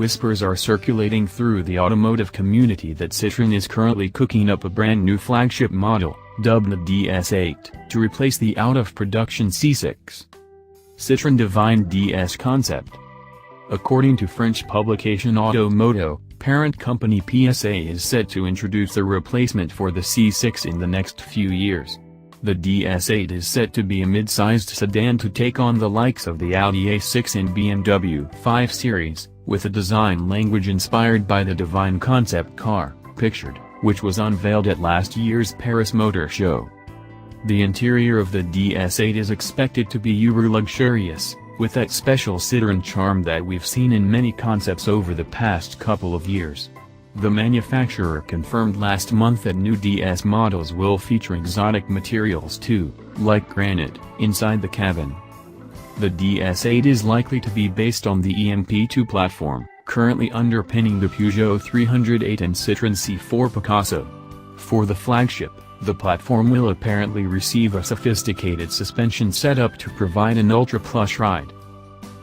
whispers are circulating through the automotive community that Citroen is currently cooking up a brand new flagship model, dubbed the DS8, to replace the out-of-production C6. Citroen Divine DS concept. According to French publication Auto-Moto, parent company PSA is set to introduce a replacement for the C6 in the next few years. The DS8 is set to be a mid-sized sedan to take on the likes of the Audi A6 and BMW 5 Series, with a design language inspired by the Divine concept car, pictured, which was unveiled at last year's Paris Motor Show. The interior of the DS8 is expected to be uber luxurious, with that special Citroen charm that we've seen in many concepts over the past couple of years. The manufacturer confirmed last month that new DS models will feature exotic materials too, like granite, inside the cabin. The DS8 is likely to be based on the EMP2 platform, currently underpinning the Peugeot 308 and Citroen C4 Picasso. For the flagship, the platform will apparently receive a sophisticated suspension setup to provide an ultra-plush ride.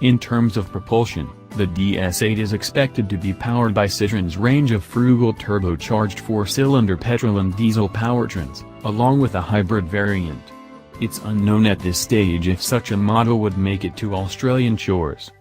In terms of propulsion, the DS8 is expected to be powered by Citroen's range of frugal turbocharged 4-cylinder petrol and diesel powertrains, along with a hybrid variant. It's unknown at this stage if such a model would make it to Australian shores.